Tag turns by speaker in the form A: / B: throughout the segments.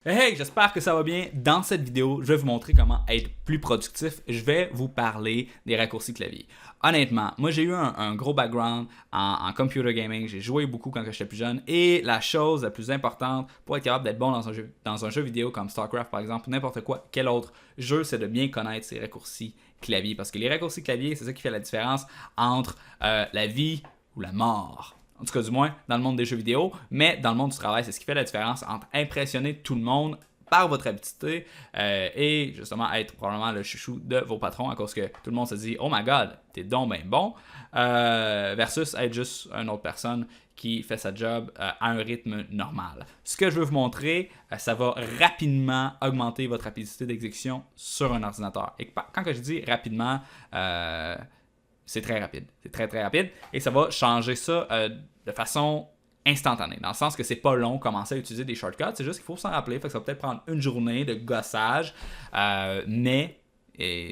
A: Hey, j'espère que ça va bien. Dans cette vidéo, je vais vous montrer comment être plus productif. Je vais vous parler des raccourcis clavier. Honnêtement, moi j'ai eu un gros background en computer gaming. J'ai joué beaucoup quand j'étais plus jeune. Et la chose la plus importante pour être capable d'être bon dans un jeu vidéo comme StarCraft par exemple, ou n'importe quoi, quel autre jeu, c'est de bien connaître ces raccourcis clavier. Parce que les raccourcis clavier, c'est ça qui fait la différence entre la vie ou la mort. En tout cas, du moins, dans le monde des jeux vidéo, mais dans le monde du travail, c'est ce qui fait la différence entre impressionner tout le monde par votre habileté et justement être probablement le chouchou de vos patrons à cause que tout le monde se dit « Oh my God, t'es donc ben bon versus être juste une autre personne qui fait sa job à un rythme normal. Ce que je veux vous montrer, ça va rapidement augmenter votre rapidité d'exécution sur un ordinateur. Et quand je dis rapidement, c'est très rapide. C'est très très rapide. Et ça va changer ça de façon instantanée. Dans le sens que c'est pas long commencer à utiliser des shortcuts. C'est juste qu'il faut s'en rappeler. Fait que ça va peut-être prendre une journée de gossage. Mais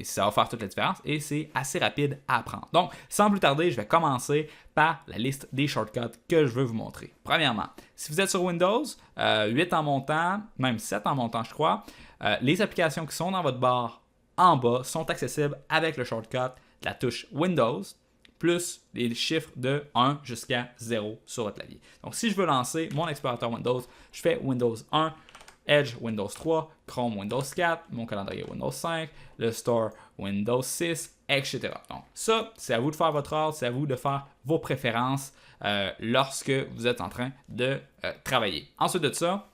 A: ça va faire toute la différence. Et c'est assez rapide à apprendre. Donc, sans plus tarder, je vais commencer par la liste des shortcuts que je veux vous montrer. Premièrement, si vous êtes sur Windows, 8 en montant, même 7 en montant, je crois, les applications qui sont dans votre barre en bas sont accessibles avec le shortcut de la touche Windows plus les chiffres de 1 jusqu'à 0 sur votre clavier. Donc, si je veux lancer mon explorateur Windows, je fais Windows 1, Edge Windows 3, Chrome Windows 4, mon calendrier Windows 5, le Store Windows 6, etc. Donc, ça, c'est à vous de faire votre ordre, c'est à vous de faire vos préférences lorsque vous êtes en train de travailler. Ensuite de ça,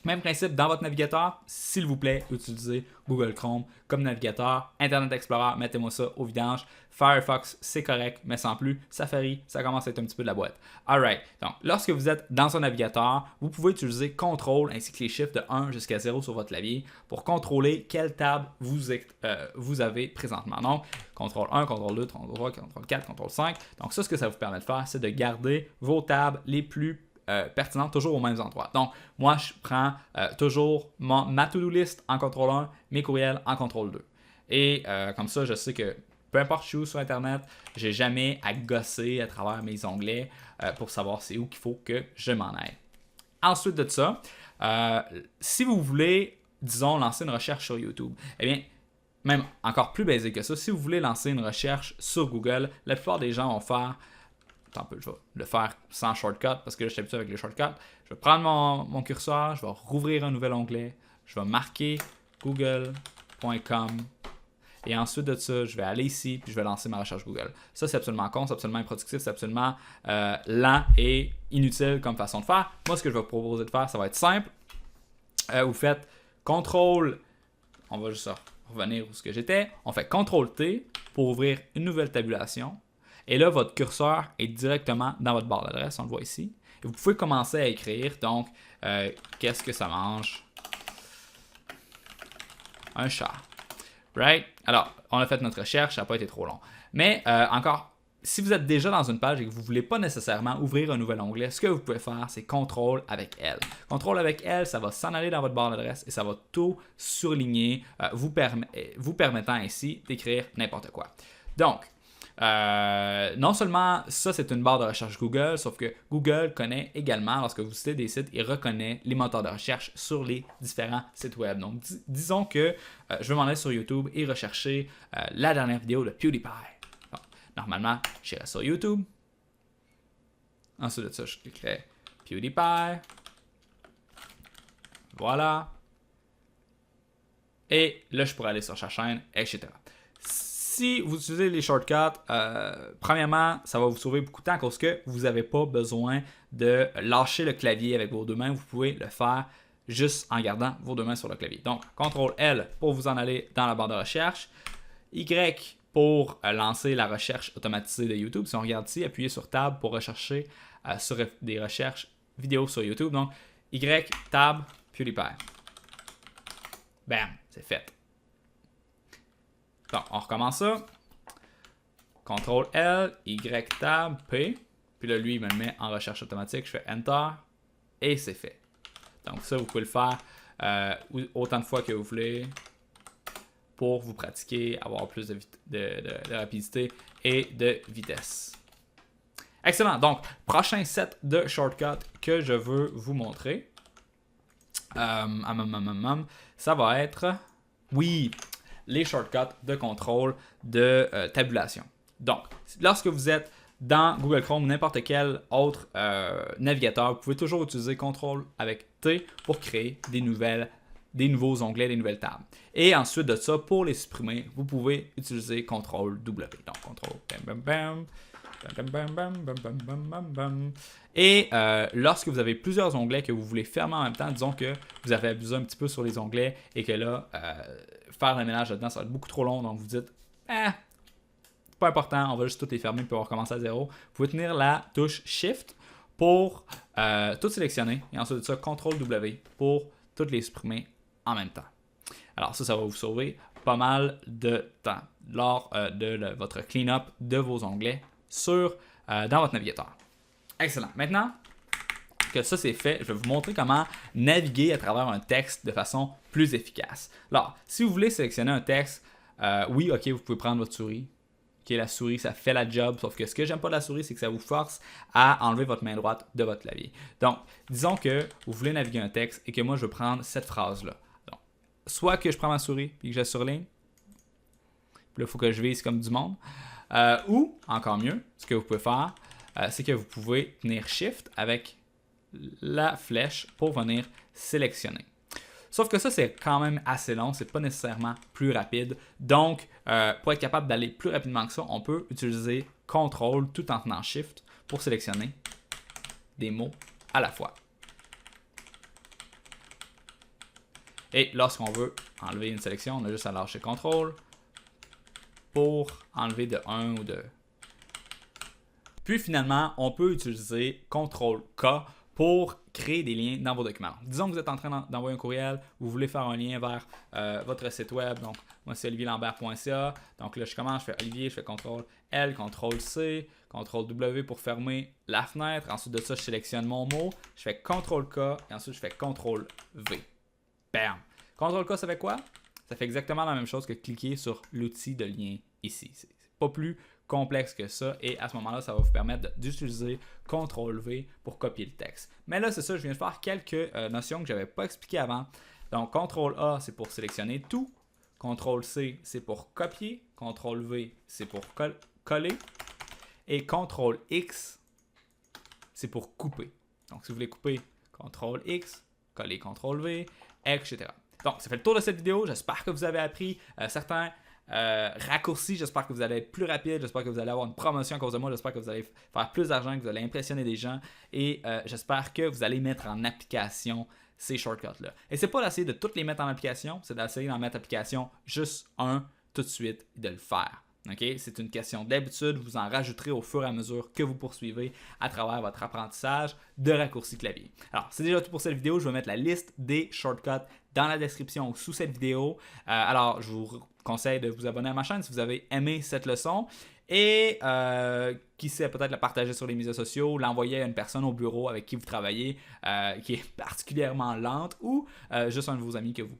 A: même principe dans votre navigateur, s'il vous plaît, utilisez Google Chrome comme navigateur. Internet Explorer, mettez-moi ça au vidange. Firefox, c'est correct, mais sans plus. Safari, ça commence à être un petit peu de la boîte. Alright, donc lorsque vous êtes dans un navigateur, vous pouvez utiliser CTRL ainsi que les chiffres de 1 jusqu'à 0 sur votre clavier pour contrôler quelle table vous avez présentement. Donc, CTRL 1, CTRL 2, CTRL 3, CTRL 4, CTRL 5. Donc ça, ce que ça vous permet de faire, c'est de garder vos tables les plus pertinentes toujours aux mêmes endroits. Donc, moi, je prends toujours ma to-do list en CTRL 1, mes courriels en CTRL 2. Et comme ça, je sais que peu importe je suis où sur Internet, j'ai jamais à gosser à travers mes onglets pour savoir c'est où qu'il faut que je m'en aille. Ensuite de ça, si vous voulez, disons, lancer une recherche sur YouTube, eh bien, même encore plus basique que ça, si vous voulez lancer une recherche sur Google, la plupart des gens vont faire... Attends un peu, je vais le faire sans shortcut parce que là, je suis habitué avec les shortcuts. Je vais prendre mon curseur, je vais rouvrir un nouvel onglet, je vais marquer google.com et ensuite de ça, je vais aller ici puis je vais lancer ma recherche Google. Ça, c'est absolument con, c'est absolument improductif, c'est absolument lent et inutile comme façon de faire. Moi, ce que je vais vous proposer de faire, ça va être simple. Vous faites CTRL, on va juste revenir où ce que j'étais. On fait CTRL-T pour ouvrir une nouvelle tabulation. Et là, votre curseur est directement dans votre barre d'adresse, on le voit ici. Et vous pouvez commencer à écrire, donc, qu'est-ce que ça mange? Un chat. Right? Alors, on a fait notre recherche, ça n'a pas été trop long. Mais encore, si vous êtes déjà dans une page et que vous ne voulez pas nécessairement ouvrir un nouvel onglet, ce que vous pouvez faire, c'est CTRL avec L. CTRL avec L, ça va s'en aller dans votre barre d'adresse et ça va tout surligner, vous permettant ainsi d'écrire n'importe quoi. Donc, non seulement ça c'est une barre de recherche Google, sauf que Google connaît également, lorsque vous visitez des sites, il reconnaît les moteurs de recherche sur les différents sites web. Donc disons que je vais m'en aller sur YouTube et rechercher la dernière vidéo de PewDiePie. Donc, normalement, j'irai sur YouTube. Ensuite de ça, je cliquerai PewDiePie. Voilà. Et là, je pourrais aller sur sa chaîne, etc. Si vous utilisez les shortcuts, premièrement, ça va vous sauver beaucoup de temps parce que vous n'avez pas besoin de lâcher le clavier avec vos deux mains. Vous pouvez le faire juste en gardant vos deux mains sur le clavier. Donc, CTRL-L pour vous en aller dans la barre de recherche. Y pour lancer la recherche automatisée de YouTube. Si on regarde ici, appuyez sur Tab pour rechercher sur des recherches vidéo sur YouTube. Donc, Y, Tab, PewDiePie. Bam, c'est fait. Donc, on recommence ça. CTRL-L, Y-Tab, P. Puis là, lui, il me le met en recherche automatique. Je fais Enter. Et c'est fait. Donc, ça, vous pouvez le faire autant de fois que vous voulez pour vous pratiquer, avoir plus de rapidité et de vitesse. Excellent. Donc, prochain set de shortcuts que je veux vous montrer. Ça va être, oui, les shortcuts de contrôle de tabulation. Donc, lorsque vous êtes dans Google Chrome ou n'importe quel autre navigateur, vous pouvez toujours utiliser CTRL avec T pour créer des nouveaux onglets, des nouvelles tables. Et ensuite de ça, pour les supprimer, vous pouvez utiliser CTRL W. Donc, CTRL bam bam bam. Et lorsque vous avez plusieurs onglets que vous voulez fermer en même temps, disons que vous avez abusé un petit peu sur les onglets et que là, faire le ménage là-dedans, ça va être beaucoup trop long. Donc, vous dites, c'est pas important, on va juste tout les fermer puis on va recommencer à zéro. Vous pouvez tenir la touche Shift pour tout sélectionner et ensuite de ça, CTRL W pour toutes les supprimer en même temps. Alors ça va vous sauver pas mal de temps lors de votre clean-up de vos onglets dans votre navigateur. Excellent. Maintenant que ça c'est fait, je vais vous montrer comment naviguer à travers un texte de façon plus efficace. Alors, si vous voulez sélectionner un texte, oui, ok, vous pouvez prendre votre souris. Ok, la souris, ça fait la job, sauf que ce que j'aime pas de la souris, c'est que ça vous force à enlever votre main droite de votre clavier. Donc, disons que vous voulez naviguer un texte et que moi, je veux prendre cette phrase-là. Donc, soit que je prends ma souris et que je surligne, puis là, il faut que je vise comme du monde, ou, encore mieux, ce que vous pouvez faire, c'est que vous pouvez tenir Shift avec la flèche pour venir sélectionner. Sauf que ça, c'est quand même assez long, c'est pas nécessairement plus rapide. Donc, pour être capable d'aller plus rapidement que ça, on peut utiliser CTRL tout en tenant Shift pour sélectionner des mots à la fois. Et lorsqu'on veut enlever une sélection, on a juste à lâcher CTRL pour enlever de 1 ou de... Puis finalement, on peut utiliser CTRL-K pour créer des liens dans vos documents. Disons que vous êtes en train d'envoyer un courriel, vous voulez faire un lien vers votre site web. Donc, moi, c'est olivierlambert.ca. Donc là, je commence, je fais Olivier, je fais CTRL-L, CTRL-C, CTRL-W pour fermer la fenêtre. Ensuite de ça, je sélectionne mon mot, je fais CTRL-K et ensuite, je fais CTRL-V. Bam! CTRL-K, ça fait quoi? Ça fait exactement la même chose que cliquer sur l'outil de lien ici. C'est pas plus complexe que ça et à ce moment-là, ça va vous permettre d'utiliser CTRL-V pour copier le texte. Mais là, c'est ça, je viens de faire quelques notions que je n'avais pas expliquées avant. Donc, CTRL-A, c'est pour sélectionner tout. CTRL-C, c'est pour copier. CTRL-V, c'est pour coller. Et CTRL-X, c'est pour couper. Donc, si vous voulez couper, CTRL-X, coller CTRL-V, etc. Donc, ça fait le tour de cette vidéo. J'espère que vous avez appris certains raccourcis. J'espère que vous allez être plus rapide. J'espère que vous allez avoir une promotion à cause de moi. J'espère que vous allez faire plus d'argent, que vous allez impressionner des gens. Et j'espère que vous allez mettre en application ces shortcuts-là. Et c'est pas d'essayer de toutes les mettre en application, c'est d'essayer d'en mettre en application juste un tout de suite et de le faire. Okay? C'est une question d'habitude. Vous en rajouterez au fur et à mesure que vous poursuivez à travers votre apprentissage de raccourcis clavier. Alors, c'est déjà tout pour cette vidéo. Je vais mettre la liste des shortcuts dans la description sous cette vidéo. Alors, je vous conseille de vous abonner à ma chaîne si vous avez aimé cette leçon. Et qui sait, peut-être la partager sur les médias sociaux, l'envoyer à une personne au bureau avec qui vous travaillez qui est particulièrement lente ou juste un de vos amis que vous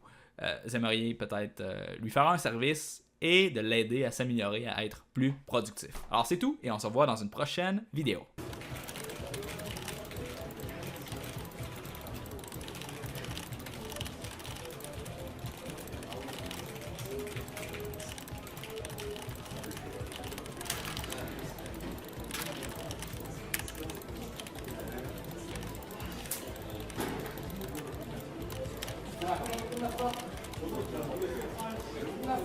A: aimeriez peut-être lui faire un service et de l'aider à s'améliorer, à être plus productif. Alors c'est tout et on se revoit dans une prochaine vidéo. Una